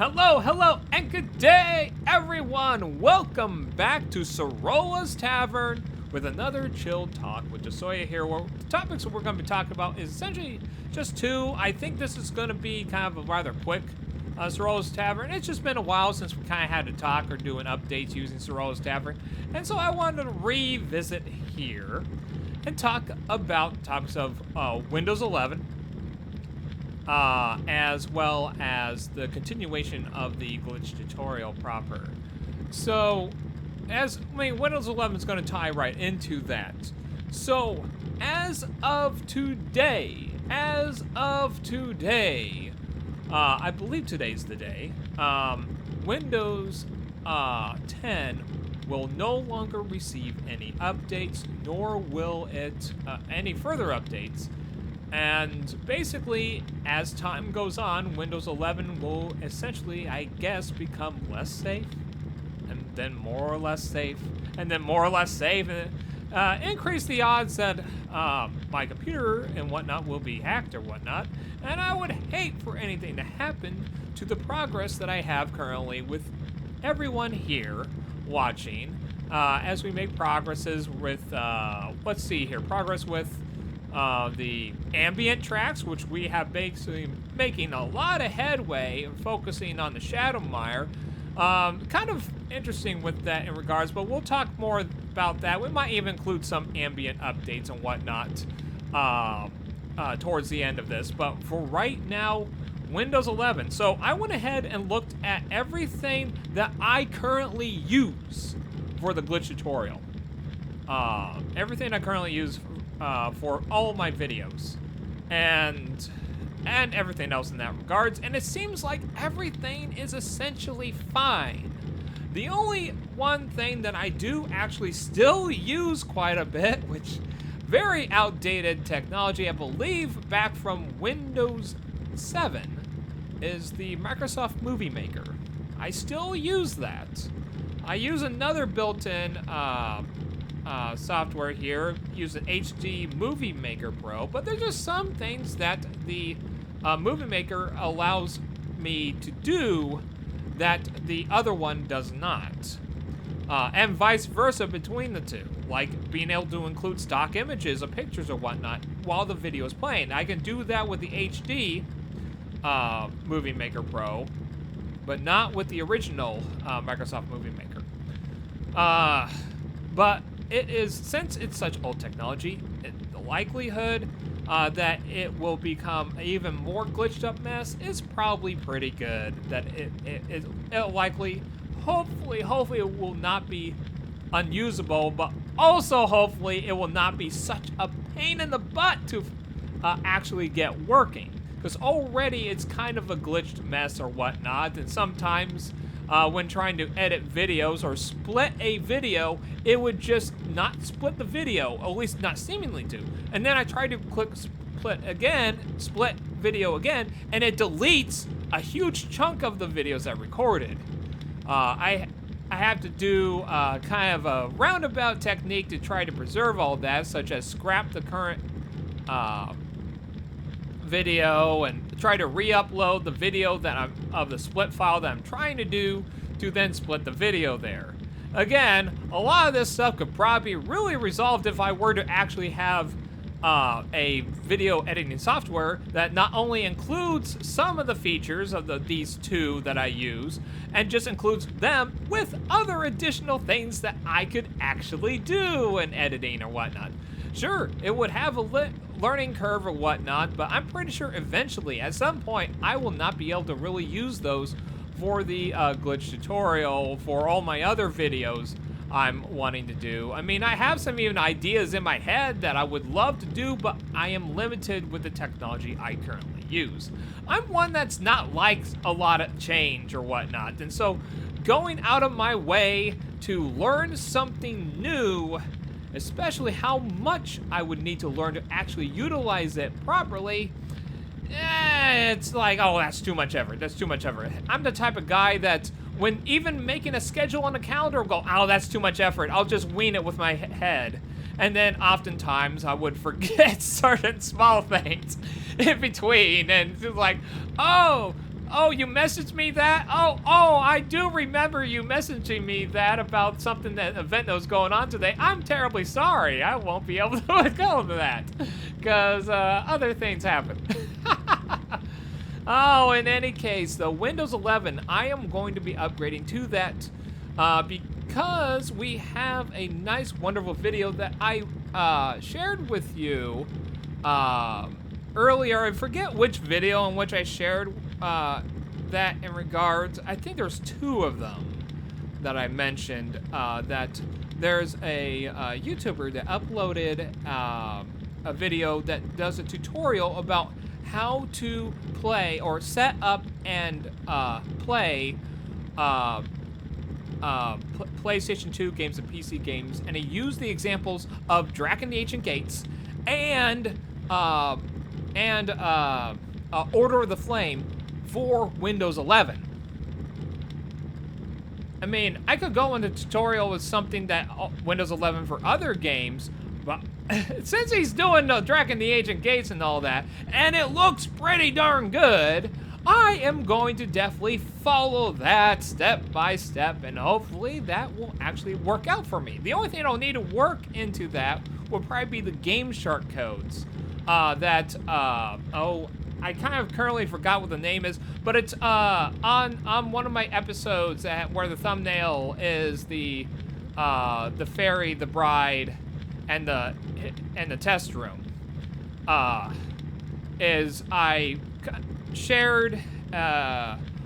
Hello, and good day, everyone! Welcome back to Sorolla's Tavern with another chill talk with Jasoya here, where the topics that we're going to be talking about is essentially just two. I think this is going to be kind of a rather quick Sorolla's Tavern. It's just been a while since we kind of had to talk or do an updates using Sorolla's Tavern, and so I wanted to revisit here and talk about topics of Windows 11, as well as the continuation of the glitch tutorial proper. So, Windows 11 is going to tie right into that. So, as of today, I believe today's the day, Windows 10 will no longer receive any updates, nor will it any further updates. And basically, as time goes on, Windows 11 will essentially, I guess, become less safe, and then more or less safe, and then more or less safe, and increase the odds that my computer and whatnot will be hacked or whatnot. And I would hate for anything to happen to the progress that I have currently with everyone here watching, as we make progresses with, let's see here, progress with the ambient tracks, which we have basically making a lot of headway and focusing on the Shadowmire. Kind of interesting with that in regards, but we'll talk more about that. We might even include some ambient updates and whatnot towards the end of this. But for right now, Windows 11. So I went ahead and looked at everything that I currently use for the glitch tutorial. Everything I currently use for all of my videos, and everything else in that regards, and it seems like everything is essentially fine. The only one thing that I do actually still use quite a bit, which very outdated technology, I believe back from Windows 7, is the Microsoft Movie Maker. I still use that. I use another built-in software here, use an HD Movie Maker Pro, but there's just some things that the Movie Maker allows me to do that the other one does not. And vice versa between the two, like being able to include stock images of pictures or whatnot while the video is playing. I can do that with the HD Movie Maker Pro, but not with the original Microsoft Movie Maker. But it is, since it's such old technology, the likelihood that it will become an even more glitched up mess is probably pretty good. That it'll likely, hopefully it will not be unusable, but also hopefully it will not be such a pain in the butt to actually get working. Because already it's kind of a glitched mess or whatnot, and sometimes when trying to edit videos or split a video, it would just not split the video, or at least not seemingly to. And then I try to click split video again, and it deletes a huge chunk of the videos I recorded. I have to do kind of a roundabout technique to try to preserve all that, such as scrap the current video and try to re-upload the video that of the split file that I'm trying to do to then split the video there. Again, a lot of this stuff could probably be really resolved if I were to actually have a video editing software that not only includes some of the features of these two that I use, and just includes them with other additional things that I could actually do in editing or whatnot. Sure, it would have a learning curve or whatnot, but I'm pretty sure eventually, at some point, I will not be able to really use those for the glitch tutorial, for all my other videos I'm wanting to do. I mean, I have some even ideas in my head that I would love to do, but I am limited with the technology I currently use. I'm one that's not like a lot of change or whatnot, and so going out of my way to learn something new, especially how much I would need to learn to actually utilize it properly, it's like, oh, that's too much effort. That's too much effort. I'm the type of guy that when even making a schedule on a calendar, will go, oh, that's too much effort. I'll just wing it with my head. And then oftentimes I would forget certain small things in between. And it's like, oh, Oh, you messaged me that? Oh, I do remember you messaging me that about something, that event that was going on today. I'm terribly sorry. I won't be able to go to that because other things happen. Oh, in any case, the Windows 11, I am going to be upgrading to that because we have a nice, wonderful video that I shared with you earlier. I forget which video in which I shared that in regards. I think there's 2 of them that I mentioned. That there's a YouTuber that uploaded a video that does a tutorial about how to play or set up and play PlayStation 2 games and PC games, and he used the examples of Drakan the Ancient Gates and Order of the Flame for Windows 11. I mean, I could go into tutorial with something that Windows 11 for other games, but since he's doing the Drakan the Ancient Gates and all that, and it looks pretty darn good, I am going to definitely follow that step by step, and hopefully that will actually work out for me. The only thing I'll need to work into that will probably be the Gameshark codes. I kind of currently forgot what the name is, but it's on one of my episodes where the thumbnail is the fairy, the bride, and the test room. Is I shared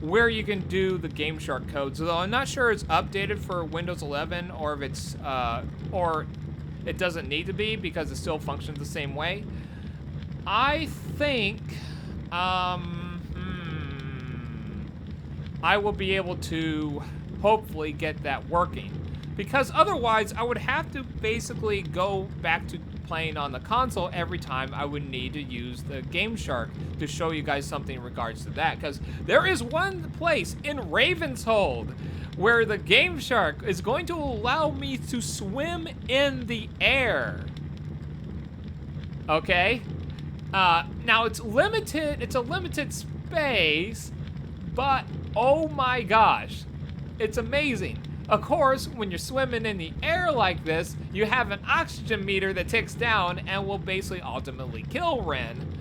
where you can do the Gameshark codes, though I'm not sure it's updated for Windows 11 or if it's or it doesn't need to be because it still functions the same way. I think I will be able to hopefully get that working, because otherwise I would have to basically go back to playing on the console every time I would need to use the Gameshark to show you guys something in regards to that, because there is one place in Ravenshold where the Gameshark is going to allow me to swim in the air. Okay? Now it's limited, it's a limited space, but oh my gosh, it's amazing. Of course, when you're swimming in the air like this, you have an oxygen meter that ticks down and will basically ultimately kill Ren.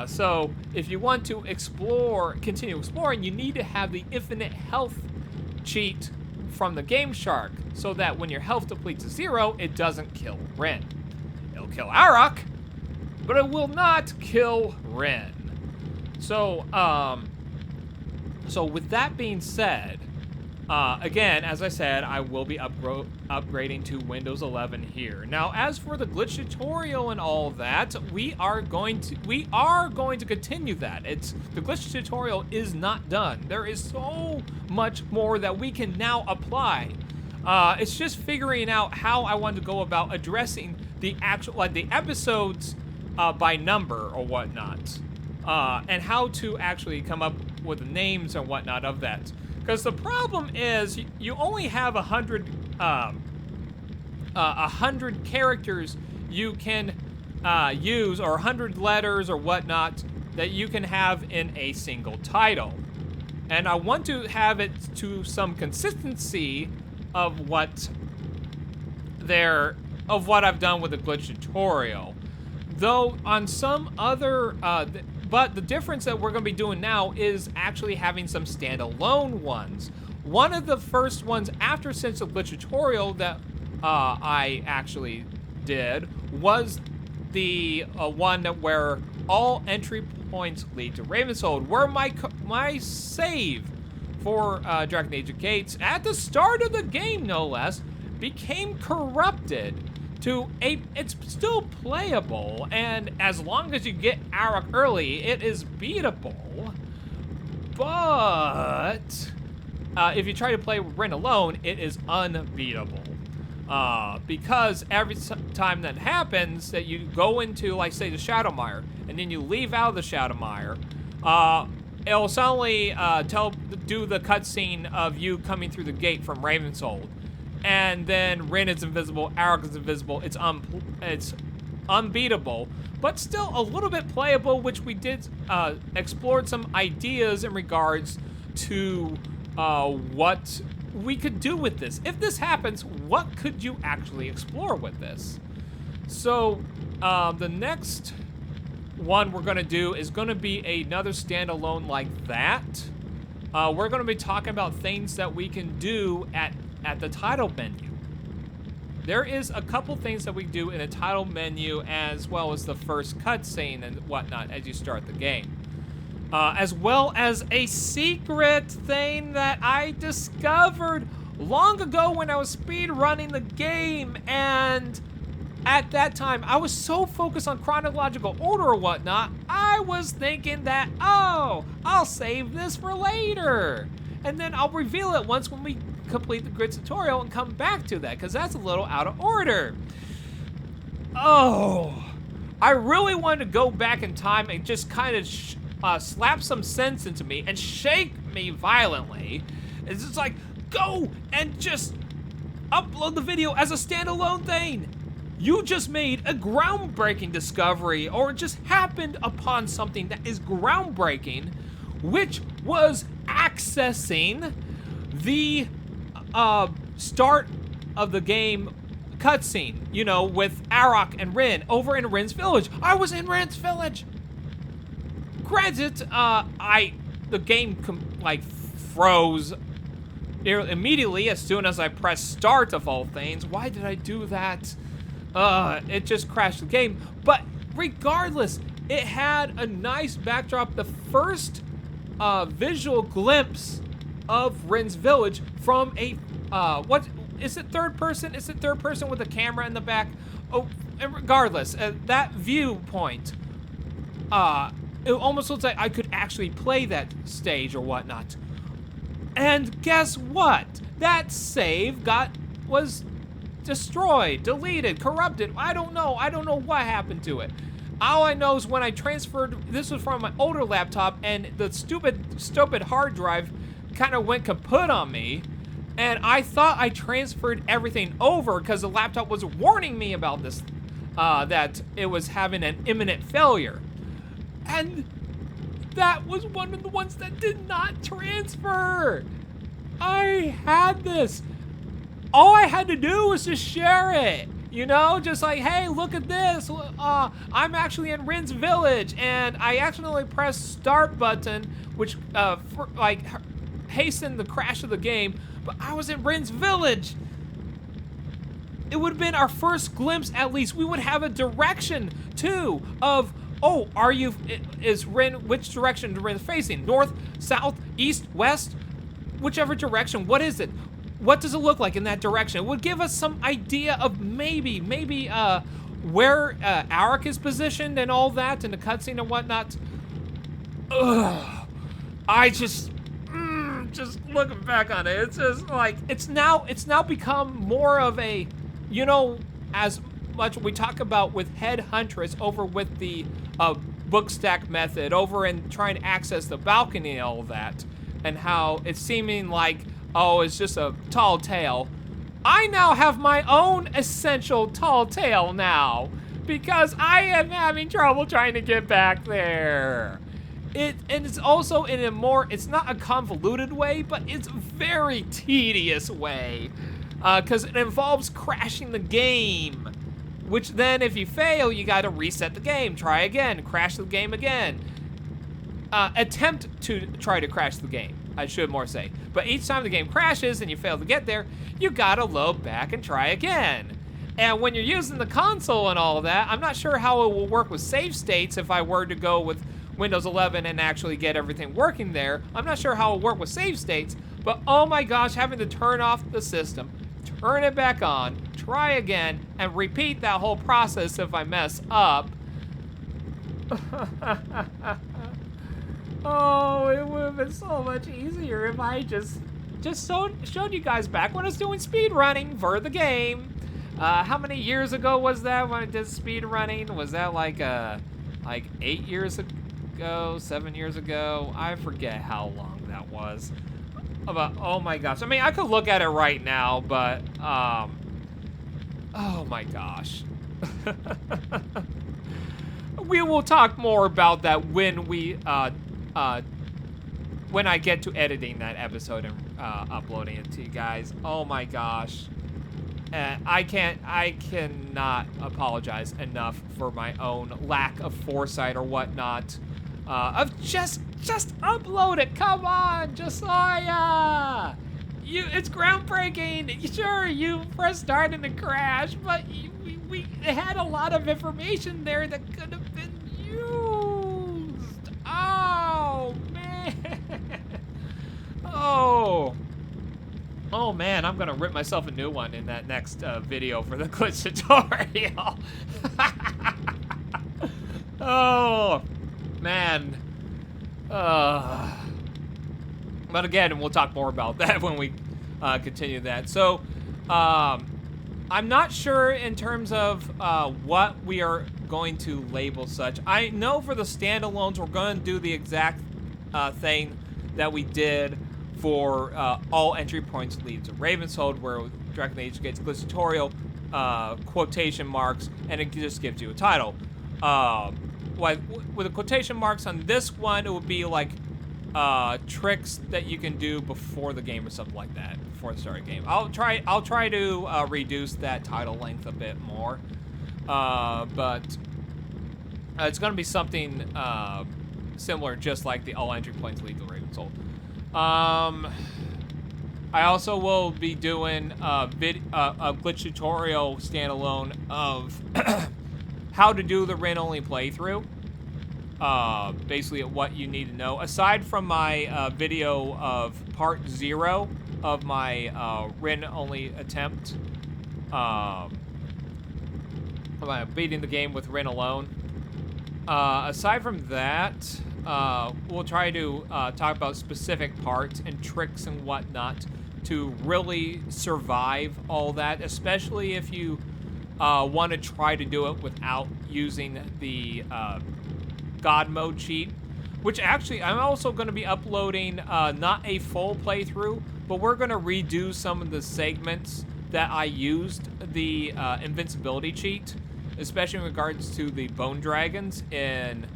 So if you want to continue exploring, you need to have the infinite health cheat from the Gameshark, so that when your health depletes to 0, it doesn't kill Ren. It'll kill Arak, but it will not kill Ren. So, so with that being said, again, as I said, I will be upgrading to Windows 11 here. Now, as for the glitch tutorial and all that, we are going to continue that. The glitch tutorial is not done. There is so much more that we can now apply. It's just figuring out how I want to go about addressing the actual, like the episodes by number or whatnot, and how to actually come up with the names and whatnot of that. Because the problem is you only have 100 characters you can use, or 100 letters or whatnot that you can have in a single title. And I want to have it to some consistency of what I've done with the glitch tutorial. Though on some other, but the difference that we're going to be doing now is actually having some standalone ones. One of the first ones after since the glitch tutorial that I actually did was the one where all entry points lead to Ravenshold, where my save for Drakan the Ancient Gates at the start of the game, no less, became corrupted to it's still playable, and as long as you get Arak early, it is beatable. But if you try to play Ren alone, it is unbeatable. Because every time that happens, that you go into, like, say, the Shadowmire, and then you leave out of the Shadowmire, it'll suddenly do the cutscene of you coming through the gate from Ravenshold. And then Ren is invisible, Arak is invisible, it's unbeatable, but still a little bit playable, which we did explored some ideas in regards to what we could do with this. If this happens, what could you actually explore with this? So the next one we're gonna do is gonna be another standalone like that. We're gonna be talking about things that we can do at the title menu. There is a couple things that we do in a title menu, as well as the first cutscene and whatnot as you start the game. As well as a secret thing that I discovered long ago when I was speed running the game, and at that time I was so focused on chronological order or whatnot, I was thinking that, oh, I'll save this for later, and then I'll reveal it once when we complete the grid tutorial and come back to that, because that's a little out of order. Oh, I really wanted to go back in time and just kind of slap some sense into me and shake me violently. It's just like, go and just upload the video as a standalone thing. You just made a groundbreaking discovery, or just happened upon something that is groundbreaking, which was accessing the start of the game cutscene, you know, with Arok and Rin over in Rin's village. I was in Rin's village. Granted, the game froze immediately as soon as I pressed start, of all things. Why did I do that? It just crashed the game. But regardless, it had a nice backdrop. The first visual glimpse of Rin's village from a what is it, third person? Is it third person with a camera in the back? Oh, and regardless, that viewpoint, it almost looks like I could actually play that stage or whatnot. And guess what? That save was destroyed, deleted, corrupted. I don't know what happened to it. All I know is when I transferred, this was from my older laptop, and the stupid hard drive kind of went kaput on me, and I thought I transferred everything over because the laptop was warning me about this, that it was having an imminent failure. And that was one of the ones that did not transfer. I had this. All I had to do was just share it. You know, just like, hey, look at this. I'm actually in Rin's village, and I accidentally pressed start button, which hastened the crash of the game, but I was in Rin's village. It would have been our first glimpse, at least. We would have a direction, too, of, oh, is Rin, which direction is Rin facing? North, south, east, west? Whichever direction, what is it? What does it look like in that direction? It would give us some idea of maybe where Arok is positioned and all that, and the cutscene and whatnot. Ugh. I just looking back on it, it's just like, it's now become more of a, you know, as much we talk about with Head Huntress over with the book stack method over in trying to access the balcony and all that, and how it's seeming like, oh, it's just a tall tale. I now have my own essential tall tale now, because I am having trouble trying to get back there. And it's also in a more, it's not a convoluted way, but it's a very tedious way, because it involves crashing the game, which then if you fail, you gotta reset the game, try again, crash the game again. Attempt to try to crash the game, I should more say. But each time the game crashes and you fail to get there, you gotta load back and try again. And when you're using the console and all of that, I'm not sure how it will work with save states if I were to go with Windows 11 and actually get everything working there. I'm not sure how it will work with save states, but oh my gosh, having to turn off the system, turn it back on, try again, and repeat that whole process if I mess up. Oh, it would have been so much easier if I just showed you guys back when I was doing speed running for the game. How many years ago was that when I did speed running? Was that like 8 years ago, 7 years ago? I forget how long that was. But oh my gosh, I mean, I could look at it right now, but oh my gosh, We will talk more about that when I get to editing that episode and uploading it to you guys. Oh my gosh. I cannot apologize enough for my own lack of foresight or whatnot. Of just upload it. Come on, Josiah. It's groundbreaking. Sure, you pressed start and it crashed, but we had a lot of information there that could have been used. Oh man. Oh man, I'm gonna rip myself a new one in that next video for the glitch tutorial. Oh man. But again, we'll talk more about that when we continue that. So, I'm not sure in terms of what we are going to label such. I know for the standalones, we're going to do the exact thing that we did for all entry points lead to Ravenshold, where Drakan Age gets glitch tutorial, quotation marks, and it just gives you a title. With the quotation marks on this one, it would be like tricks that you can do before the game or something like that, before the start of the game. I'll try to reduce that title length a bit more, but it's going to be something similar, just like the all entry points lead to Ravenshold. I also will be doing a glitch tutorial standalone of how to do the Rin-only playthrough. Basically what you need to know. Aside from my video of part 0 of my Rin-only attempt, beating the game with Rin alone. Aside from that, we'll try to talk about specific parts and tricks and whatnot to really survive all that, especially if you want to try to do it without using the God mode cheat, which actually I'm also going to be uploading not a full playthrough, but we're going to redo some of the segments that I used the invincibility cheat, especially in regards to the bone dragons in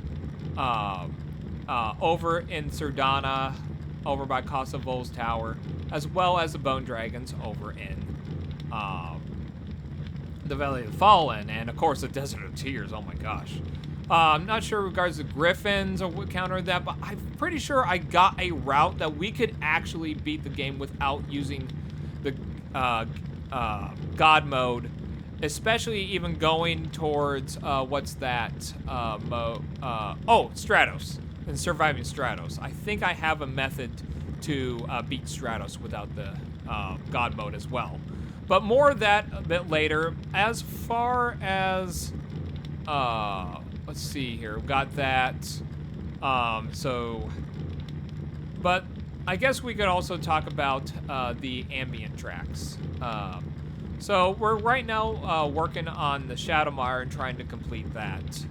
over in Serdana, over by Kosovo's tower, as well as the bone dragons over in the Valley of the Fallen, and of course the Desert of Tears. Oh my gosh. I'm not sure in regards to griffins or what counter that, but I'm pretty sure I got a route that we could actually beat the game without using the God mode, especially even going towards what's that mode? Oh, Stratos, and surviving Stratos. I think I have a method to beat Stratos without the God mode as well. But more of that a bit later. As far as let's see here, we've got that. But I guess we could also talk about the ambient tracks. So we're right now working on the Shadowmire and trying to complete that.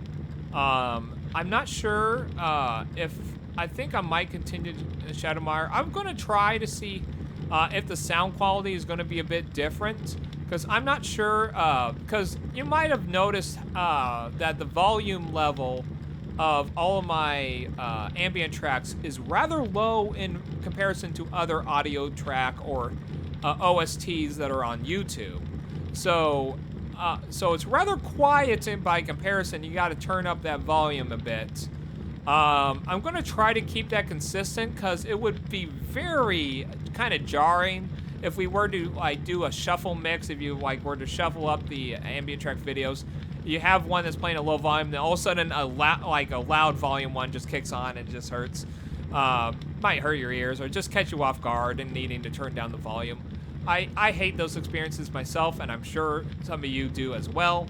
I'm not sure if I think I might continue to Shadowmire. I'm going to try to see if the sound quality is going to be a bit different, because I'm not sure, because you might have noticed that the volume level of all of my ambient tracks is rather low in comparison to other audio track or OSTs that are on YouTube. So it's rather quiet by comparison. You got to turn up that volume a bit. I'm going to try to keep that consistent, because it would be very kind of jarring if we were to like do a shuffle mix. If you like were to shuffle up the ambient track videos, you have one that's playing a low volume, then all of a sudden a loud volume one just kicks on and it just hurts. Might hurt your ears or just catch you off guard and needing to turn down the volume. I hate those experiences myself, and I'm sure some of you do as well.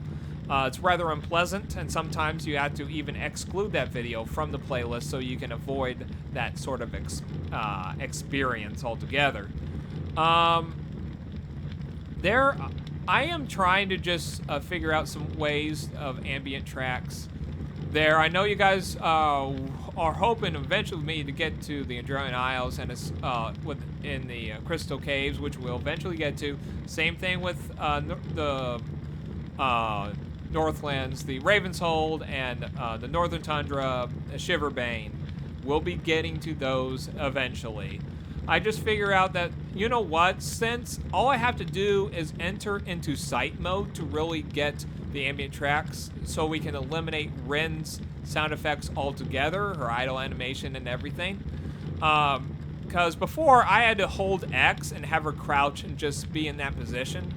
It's rather unpleasant, and sometimes you have to even exclude that video from the playlist so you can avoid that sort of experience altogether. I am trying to just figure out some ways of ambient tracks there. I know you guys are hoping eventually with me to get to the Adrian Isles and it's in the Crystal Caves, which we'll eventually get to. Same thing with the Northlands, the Ravenshold, and the Northern Tundra, Shiverbane. We'll be getting to those eventually. I just figure out that, you know what, since all I have to do is enter into sight mode to really get the ambient tracks so we can eliminate Rin's sound effects altogether, her idle animation and everything. Because before I had to hold X and have her crouch and just be in that position,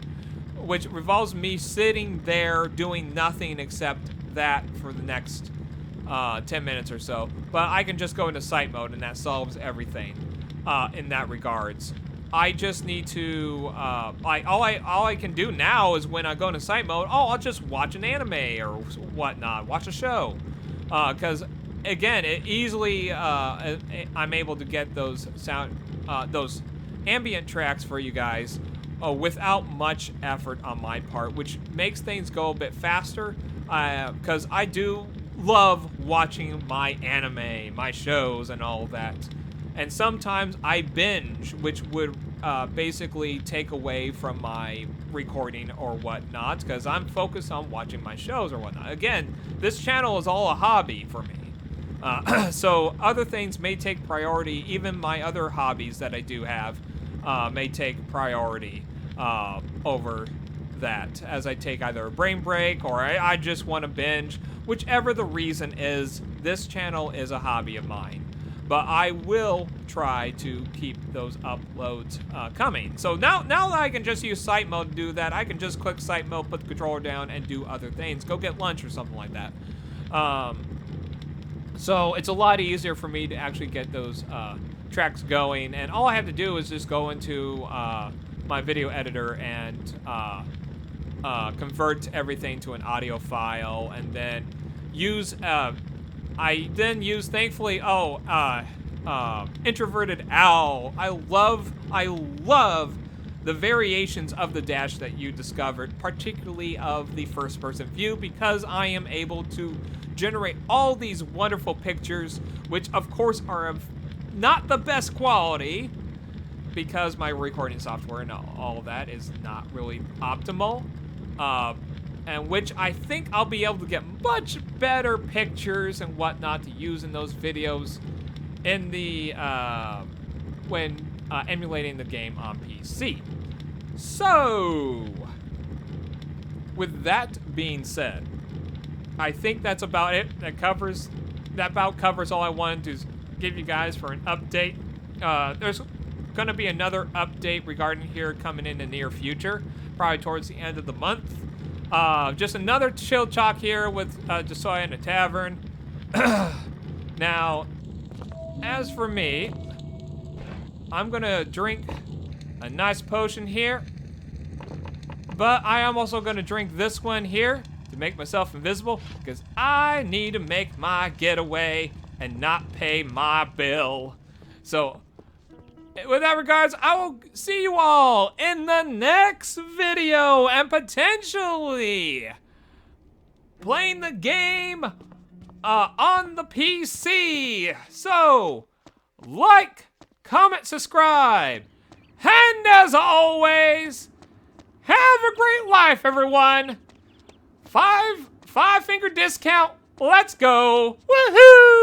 which revolves me sitting there doing nothing except that for the next 10 minutes or so. But I can just go into sight mode and that solves everything in that regards. I just need to, all I can do now is when I go into sight mode, I'll just watch an anime or whatnot, watch a show. Because again, it easily, I'm able to get those those ambient tracks for you guys without much effort on my part, which makes things go a bit faster. Because I do love watching my anime, my shows, and all that. And sometimes I binge, which would basically take away from my recording or whatnot, because I'm focused on watching my shows or whatnot. Again, this channel is all a hobby for me. So other things may take priority. Even my other hobbies that I do have may take priority over that, as I take either a brain break or I just want to binge. Whichever the reason is, this channel is a hobby of mine. But I will try to keep those uploads coming. So now that I can just use sight mode to do that, I can just click sight mode, put the controller down, and do other things. Go get lunch or something like that. So it's a lot easier for me to actually get those tracks going. And all I have to do is just go into my video editor and convert everything to an audio file, and then use... I then use, thankfully, Introverted Owl. I love the variations of the dash that you discovered, particularly of the first-person view, because I am able to generate all these wonderful pictures, which, of course, are of not the best quality, because my recording software and all of that is not really optimal. And which I think I'll be able to get much better pictures and whatnot to use in those videos in the when emulating the game on PC. So, with that being said, I think that's about it. That about covers all I wanted to give you guys for an update. There's going to be another update regarding here coming in the near future, probably towards the end of the month. Just another chill talk here with Desoya in the Tavern. Now, as for me, I'm gonna drink a nice potion here, but I am also gonna drink this one here to make myself invisible, because I need to make my getaway and not pay my bill. So, with that regards, I will see you all in the next video, and potentially playing the game on the PC. So, like, comment, subscribe, and as always, have a great life, everyone. Five finger discount. Let's go. Woohoo!